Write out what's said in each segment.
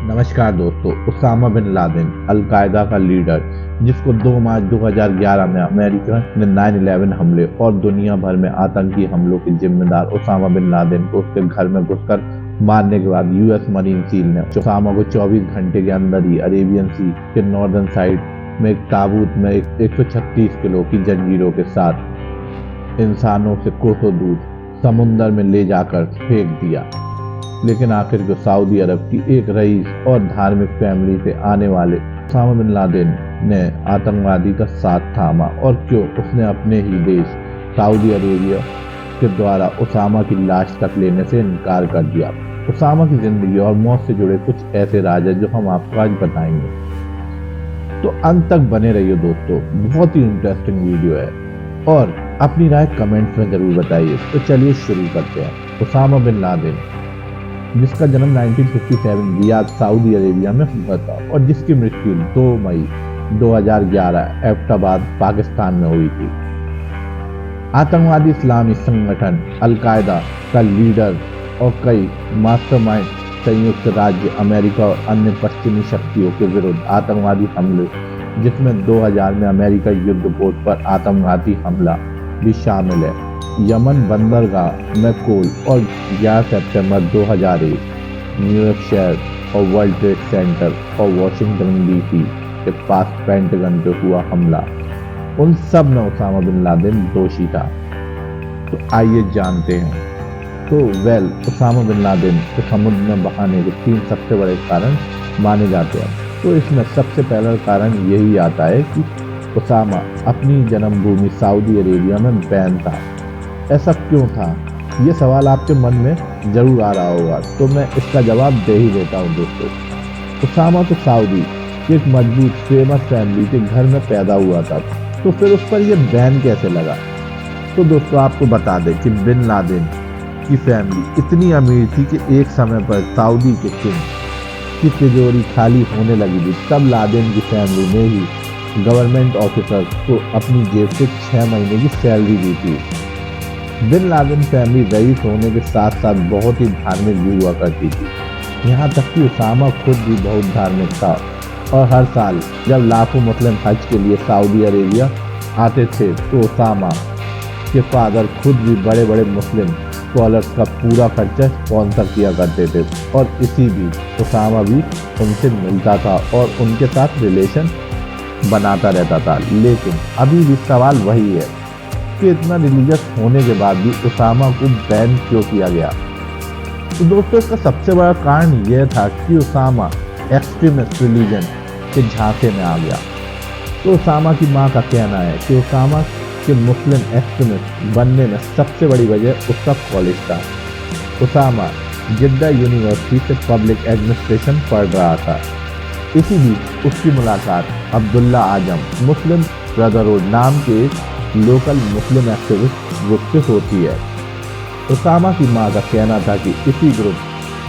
नमस्कार दोस्तों। Usama bin Laden al Qaeda का लीडर, जिसको 2 मार्च 2011 में अमेरिका ने 9/11 हमले और दुनिया भर में आतंकी हमलों के जिम्मेदार उसामा बिन लादेन को उसके घर में घुसकर मारने के बाद यूएस मरीन सील ने उसामा को 24 घंटे के अंदर ही अरेबियन सी के नॉर्दर्न साइड में एक ताबूत में 136 किलो की जंजीरों के साथ इंसानों से कोसों दूर समुंदर में ले जाकर फेंक दिया। लेकिन आखिर को सऊदी अरब की एक रईस और धार्मिक फैमिली से आने वाले उसामा बिन लादेन ने आतंकवादी का साथ थामा, और क्यों उसने अपने ही देश सऊदी अरेबिया के द्वारा उसामा की लाश तक लेने से इनकार कर दिया। उसामा की जिंदगी और मौत से जुड़े कुछ ऐसे राज हैं जो हम आपको आज बताएंगे, तो अंत तक बने रहिए दोस्तों। बहुत ही इंटरेस्टिंग वीडियो है और अपनी राय कमेंट्स में जरूर बताइए। तो चलिए शुरू करते हैं। उसामा बिन लादेन, जिसका जन्म 1957 रियाद सऊदी अरेबिया में हुआ था और जिसकी मृत्यु 2 मई 2011 एबटाबाद पाकिस्तान में हुई थी। आतंकवादी इस्लामी संगठन अल-कायदा का लीडर और कई मास्टरमाइंड संयुक्त राज्य अमेरिका और अन्य पश्चिमी शक्तियों के विरुद्ध आतंकवादी हमले, जिसमें 2000 में अमेरिका युद्ध पोत पर आतंकवादी हमला भी शामिल है। यमन बंदरगाह में कोल और 11 सितंबर 2001 न्यूयॉर्क शहर और वर्ल्ड ट्रेड सेंटर और वॉशिंगटन डीसी के पास पेंटागन पे हुआ हमला, उन सब में उसामा बिन लादेन दोषी था। तो आइए जानते हैं। तो उसामा बिन लादेन को समुद्र में बहाने के 3 सबसे बड़े कारण माने जाते हैं। तो इसमें सबसे पहला कारण यही आता है कि उसामा अपनी जन्मभूमि सऊदी अरेबिया में बैन था। ऐसा क्यों था, ये सवाल आपके मन में जरूर आ रहा होगा, तो मैं इसका जवाब दे ही देता हूँ दोस्तों। उसामा तो सऊदी की एक मजबूत फेमस फैमिली के घर में पैदा हुआ था, तो फिर उस पर यह बैन कैसे लगा। तो दोस्तों आपको बता दें कि बिन लादेन की फैमिली इतनी अमीर थी कि एक समय पर सऊदी के किंग की तिजोरी खाली होने लगी थी। तब लादेन की फैमिली ने ही गवर्नमेंट ऑफिसर्स को अपनी जेब से 6 महीने की सैलरी दी थी। बिन लादेन फैमिली रईस होने के साथ साथ बहुत ही धार्मिक भी हुआ करती थी। यहाँ तक कि उसामा खुद भी बहुत धार्मिक था और हर साल जब लाखों मुस्लिम हज के लिए सऊदी अरेबिया आते थे, तो उसामा के फादर खुद भी बड़े बड़े मुस्लिम स्कॉलर्स का पूरा खर्चा स्पॉन्सर किया करते थे और इसी बीच उसामा भी उनसे मिलता था और उनके साथ रिलेशन बनाता रहता था। लेकिन अभी भी सवाल वही है कि इतना रिलीजियस होने के बाद भी उसामा को बैन क्यों किया गया। तो दोस्तों इसका सबसे बड़ा कारण यह था कि उसामा एक्सट्रीमिस्ट रिलीजन के झांसे में आ गया। तो उसामा की मां का कहना है कि उसामा के मुस्लिम एक्सट्रीमिस्ट बनने में सबसे बड़ी वजह उसका कॉलेज था। उसामा जिद्दा यूनिवर्सिटी से पब्लिक एडमिनिस्ट्रेशन पढ़ रहा था। इसी बीच उसकी मुलाकात अब्दुल्ला आजम मुस्लिम ब्रदरहुड नाम के लोकल मुस्लिम एक्टिविस्ट ग्रुप से होती है। उसामा की मां का कहना था कि इसी ग्रुप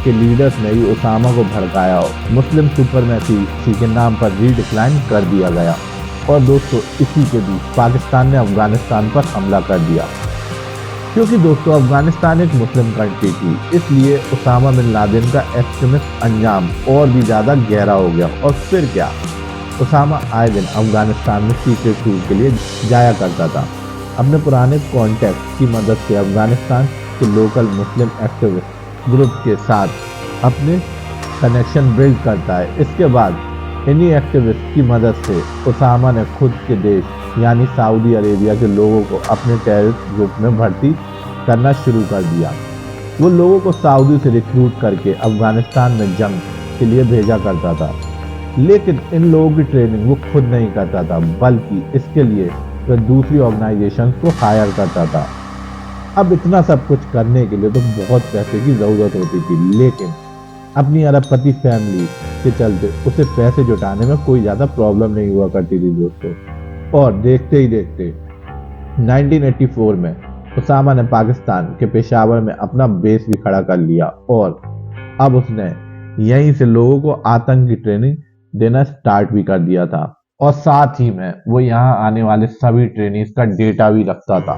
के लीडर्स ने ही उसामा को भड़काया और मुस्लिम सुपरमेसी के नाम पर रीडिक्लाइन कर दिया गया। और दोस्तों इसी के बीच पाकिस्तान ने अफगानिस्तान पर हमला कर दिया। क्योंकि दोस्तों अफगानिस्तान एक मुस्लिम कंट्री थी, इसलिए उसामा बिन लादेन का एक्सट्रीमिस्ट अंजाम और भी ज़्यादा गहरा हो गया। और फिर क्या, उसामा आए दिन अफगानिस्तान में सीक्रेट टूर के लिए जाया करता था। अपने पुराने कॉन्टैक्ट की मदद से अफगानिस्तान के लोकल मुस्लिम एक्टिविस्ट ग्रुप के साथ अपने कनेक्शन बिल्ड करता है। इसके बाद इन्हीं एक्टिविस्ट की मदद से उसामा ने खुद के देश यानी सऊदी अरेबिया के लोगों को अपने टेररिस्ट ग्रुप में भर्ती करना शुरू कर दिया। वो लोगों को सऊदी से रिक्रूट करके अफगानिस्तान में जंग के लिए भेजा करता था। लेकिन इन लोगों की ट्रेनिंग वो खुद नहीं करता था, बल्कि इसके लिए वह दूसरी ऑर्गेनाइजेशन को हायर करता था। अब इतना सब कुछ करने के लिए तो बहुत पैसे की जरूरत होती थी, लेकिन अपनी अरबपति फैमिली के चलते उसे पैसे जुटाने में कोई ज्यादा प्रॉब्लम नहीं हुआ करती थी दोस्तों। और देखते ही देखते 1984 में उसामा ने पाकिस्तान के पेशावर में अपना बेस भी खड़ा कर लिया और अब उसने यहीं से लोगों को आतंक की ट्रेनिंग देना स्टार्ट भी कर दिया था। और साथ ही में वो यहाँ आने वाले सभी ट्रेनिंग्स का डेटा भी रखता था,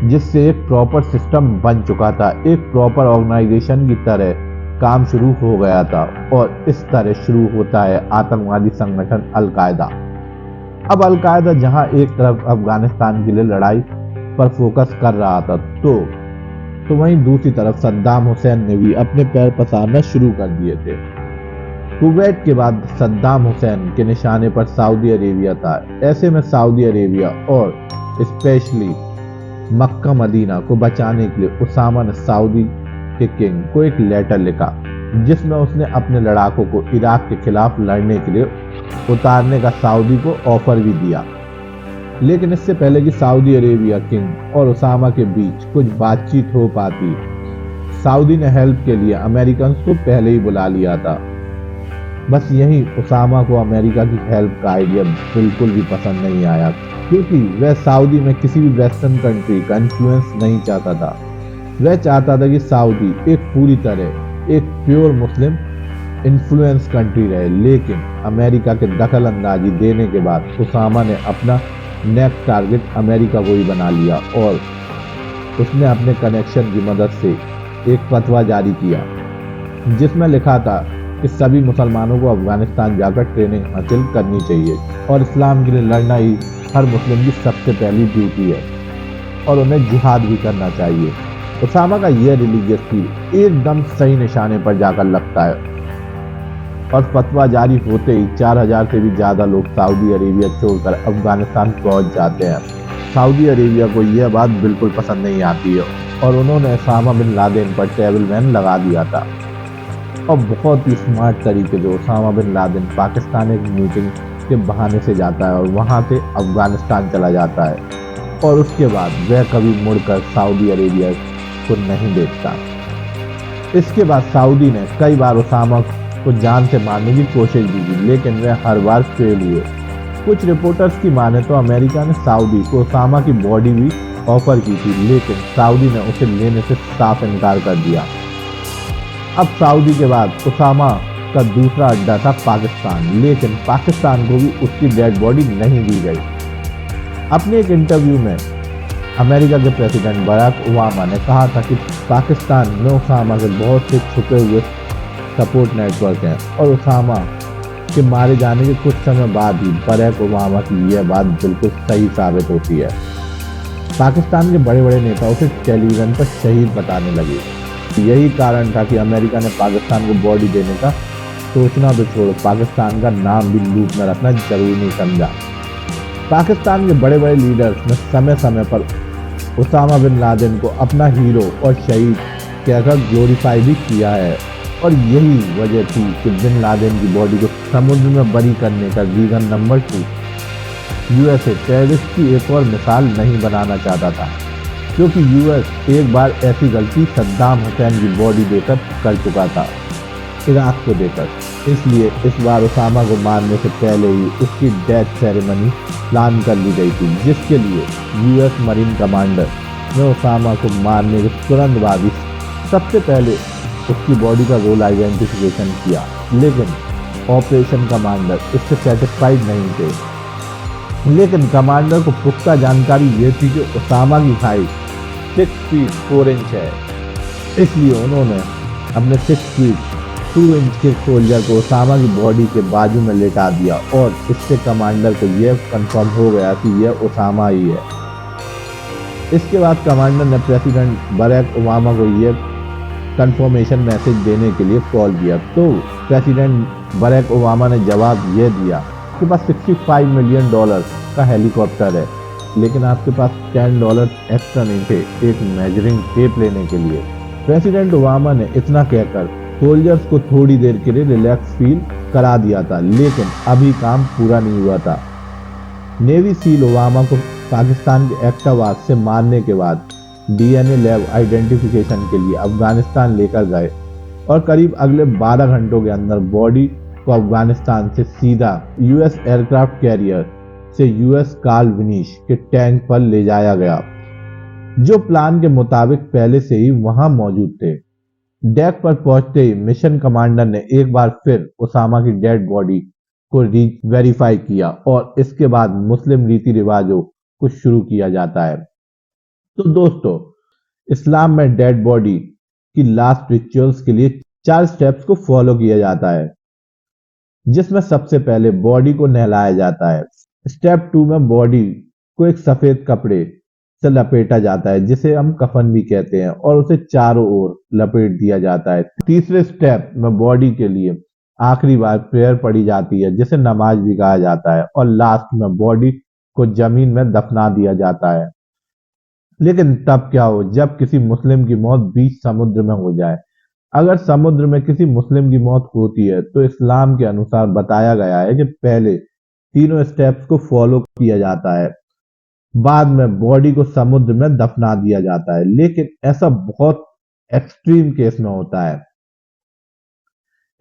जिससे एक प्रॉपर सिस्टम बन चुका था। एक प्रॉपर ऑर्गेनाइजेशन की तरह काम शुरू हो गया था और इस तरह शुरू होता है आतंकवादी संगठन अल-कायदा। अब अल-कायदा जहां एक तरफ अफगानिस्तान के लिए लड़ाई पर फोकस कर रहा था तो वहीं दूसरी तरफ सद्दाम हुसैन ने भी अपने पैर पसारना शुरू कर दिए थे। कुवैत के बाद सद्दाम हुसैन के निशाने पर सऊदी अरेबिया था। ऐसे में सऊदी अरेबिया और स्पेशली मक्का मदीना को बचाने के लिए उसामा ने सऊदी के किंग को एक लेटर लिखा जिसमें उसने अपने लड़ाकों को इराक के खिलाफ लड़ने के लिए उतारने का सऊदी को ऑफर भी दिया। लेकिन इससे पहले कि सऊदी अरेबिया किंग और उसामा के बीच कुछ बातचीत हो पाती, सऊदी ने हेल्प के लिए अमेरिकन को पहले ही बुला लिया था। बस यही उसामा को अमेरिका की हेल्प का आइडिया बिल्कुल भी पसंद नहीं आया, क्योंकि वह सऊदी में किसी भी वेस्टर्न कंट्री का इन्फ्लुएंस नहीं चाहता था। वह चाहता था कि सऊदी एक पूरी तरह एक प्योर मुस्लिम इन्फ्लुएंस कंट्री रहे। लेकिन अमेरिका के दखल अंदाजी देने के बाद उसामा ने अपना नेक्स्ट टारगेट अमेरिका को ही बना लिया और उसने अपने कनेक्शन की मदद से एक फतवा जारी किया जिसमें लिखा था कि सभी मुसलमानों को अफगानिस्तान जाकर ट्रेनिंग हासिल करनी चाहिए और इस्लाम के लिए लड़ना ही हर मुस्लिम की सबसे पहली ड्यूटी है और उन्हें जिहाद भी करना चाहिए। उसामा का यह रिलीजियस फील एकदम सही निशाने पर जाकर लगता है और फतवा जारी होते ही 4000 से भी ज्यादा लोग सऊदी अरेबिया छोड़कर अफगानिस्तान पहुंच जाते हैं। सऊदी अरेबिया को यह बात बिल्कुल पसंद नहीं आती है और उन्होंने उसामा बिन लादेन पर टेबल बैन लगा दिया था। और बहुत ही स्मार्ट तरीके से उसामा बिन लादेन पाकिस्तान एक मीटिंग के बहाने से जाता है और वहां से अफगानिस्तान चला जाता है और उसके बाद वह कभी मुड़कर सऊदी अरेबिया को नहीं देखता। इसके बाद सऊदी ने कई बार उसामा को जान से मारने की कोशिश भी की, लेकिन वह हर बार फेल हुए। कुछ रिपोर्टर्स की माने तो अमेरिका ने सऊदी को उसामा की बॉडी भी ऑफर की थी, लेकिन सऊदी ने उसे लेने से साफ इनकार कर दिया। अब सऊदी के बाद उसामा का दूसरा अड्डा था पाकिस्तान, लेकिन पाकिस्तान को भी उसकी डेड बॉडी नहीं दी गई। अपने एक इंटरव्यू में अमेरिका के प्रेसिडेंट बराक ओबामा ने कहा था कि पाकिस्तान में उसामा के बहुत से छुपे हुए सपोर्ट नेटवर्क हैं और उसामा के मारे जाने के कुछ समय बाद ही बराक ओबामा की यह बात बिल्कुल सही साबित होती है। पाकिस्तान के बड़े बड़े नेता उसे टेलीविजन पर शहीद बताने लगे। यही कारण था कि अमेरिका ने पाकिस्तान को बॉडी देने का सोचना तो छोड़ो, पाकिस्तान का नाम भी लूप में रखना जरूरी नहीं समझा। पाकिस्तान के बड़े बड़े लीडर्स ने समय समय पर उसामा बिन लादेन को अपना हीरो और शहीद कहकर ग्लोरीफाई भी किया है और यही वजह थी कि बिन लादेन की बॉडी को समुद्र में बरी करने का रीजन नंबर 2 यूएसए टेररिस्ट की एक और मिसाल नहीं बनाना चाहता था, क्योंकि यूएस एक बार ऐसी गलती सद्दाम हुसैन की बॉडी देकर कर चुका था, इराक को देकर। इसलिए इस बार उसामा को मारने से पहले ही उसकी डेथ सेरेमनी प्लान कर ली गई थी, जिसके लिए यूएस मरीन कमांडर ने उसामा को मारने के तुरंत बाद ही सबसे पहले उसकी बॉडी का रोल आइडेंटिफिकेशन किया। लेकिन ऑपरेशन कमांडर इससे सेटिस्फाइड नहीं थे, लेकिन कमांडर को पुख्ता जानकारी ये थी कि उसामा की हाइट 6 फीट 4 इंच है, इसलिए उन्होंने अपने 6 फीट 2 इंच के सोल्जर को उसामा की बॉडी के बाजू में लेटा दिया और इससे कमांडर को यह कंफर्म हो गया कि यह उसामा ही है। इसके बाद कमांडर ने प्रेसिडेंट बराक ओबामा को यह कंफर्मेशन मैसेज देने के लिए कॉल किया, तो प्रेसिडेंट बराक ओबामा ने जवाब यह दिया कि पास $65 मिलियन का हेलीकॉप्टर है, लेकिन आपके पास $10 एक्स्ट्रा नहीं थे एक मेजरिंग टेप लेने के लिए। प्रेसिडेंट ओबामा ने इतना कहकर सोल्जर्स को थोड़ी देर के लिए रिलैक्स फील करा दिया था, लेकिन अभी काम पूरा नहीं हुआ था। नेवी सील ओबामा को पाकिस्तान के एक्टावाद से मारने के बाद डीएनए लैब आइडेंटिफिकेशन के लिए अफगानिस्तान लेकर गए और करीब अगले 12 घंटों के अंदर बॉडी को अफगानिस्तान से सीधा यूएस एयरक्राफ्ट कैरियर से यूएस कार्ल विनीश के टैंक पर ले जाया गया, जो प्लान के मुताबिक पहले से ही वहां मौजूद थे। डेक पर पहुंचते ही मिशन कमांडर ने एक बार फिर उसामा की डेड बॉडी को वेरीफाई किया और इसके बाद मुस्लिम रीति रिवाजों को शुरू किया जाता है। तो दोस्तों, इस्लाम में डेड बॉडी की लास्ट रिचुअल्स के लिए 4 स्टेप्स को फॉलो किया जाता है, जिसमें सबसे पहले बॉडी को नहलाया जाता है। स्टेप 2 में बॉडी को एक सफेद कपड़े से लपेटा जाता है, जिसे हम कफन भी कहते हैं, और उसे चारों ओर लपेट दिया जाता है। तीसरे स्टेप में बॉडी के लिए आखिरी बार प्रेयर पढ़ी जाती है, जिसे नमाज भी कहा जाता है, और लास्ट में बॉडी को जमीन में दफना दिया जाता है। लेकिन तब क्या हो जब किसी मुस्लिम की मौत बीच समुद्र में हो जाए। अगर समुद्र में किसी मुस्लिम की मौत होती है तो इस्लाम के अनुसार बताया गया है कि पहले तीनों स्टेप्स को फॉलो किया जाता है, बाद में बॉडी को समुद्र में दफना दिया जाता है। लेकिन ऐसा बहुत एक्सट्रीम केस में होता है,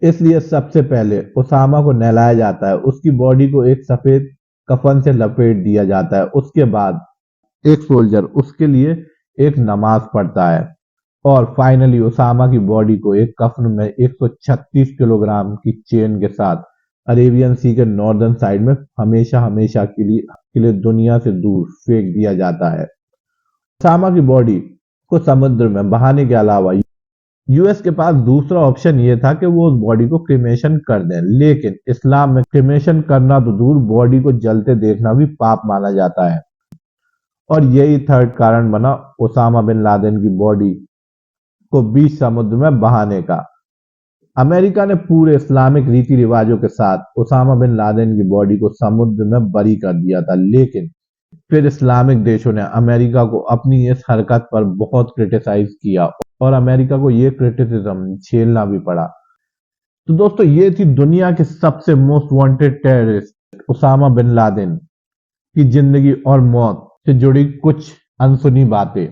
इसलिए सबसे पहले उसामा को नहलाया जाता है, उसकी बॉडी को एक सफेद कफन से लपेट दिया जाता है। उसके बाद एक सोल्जर उसके लिए एक नमाज पढ़ता है, और फाइनली उसामा की बॉडी को एक कफन में 136 किलोग्राम की चेन के साथ अरेबियन सी के नॉर्दर्न साइड में हमेशा हमेशा के लिए दुनिया से दूर फेंक दिया जाता है। उसामा की बॉडी को समुद्र में बहाने के अलावा यूएस के पास दूसरा ऑप्शन ये था कि वो उस बॉडी को क्रिमेशन कर दें, लेकिन इस्लाम में क्रिमेशन करना तो दूर, बॉडी को जलते देखना भी पाप माना जाता है। और यही थर्ड कारण बना ओसामा बिन लादेन की बॉडी को बीच समुद्र में बहाने का। अमेरिका ने पूरे इस्लामिक रीति रिवाजों के साथ ओसामा बिन लादेन की बॉडी को समुद्र में बरी कर दिया था, लेकिन फिर इस्लामिक देशों ने अमेरिका को अपनी इस हरकत पर बहुत क्रिटिसाइज किया, और अमेरिका को यह क्रिटिसिज्म झेलना भी पड़ा। तो दोस्तों, ये थी दुनिया के सबसे most wanted terrorist Osama bin Laden की जिंदगी और मौत से जुड़ी कुछ अनसुनी बातें।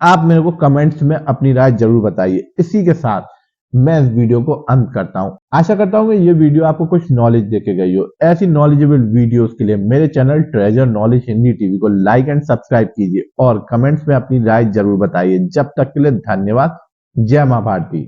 आप मेरे को कमेंट्स में अपनी राय जरूर बताइए। इसी के साथ मैं इस वीडियो को अंत करता हूं। आशा करता हूं कि ये वीडियो आपको कुछ नॉलेज देके गई हो। ऐसी नॉलेजेबल वीडियोस के लिए मेरे channel treasure knowledge Hindi TV को लाइक एंड सब्सक्राइब कीजिए, और कमेंट्स में अपनी राय जरूर बताइए। जब तक के लिए धन्यवाद। जय मां भारती।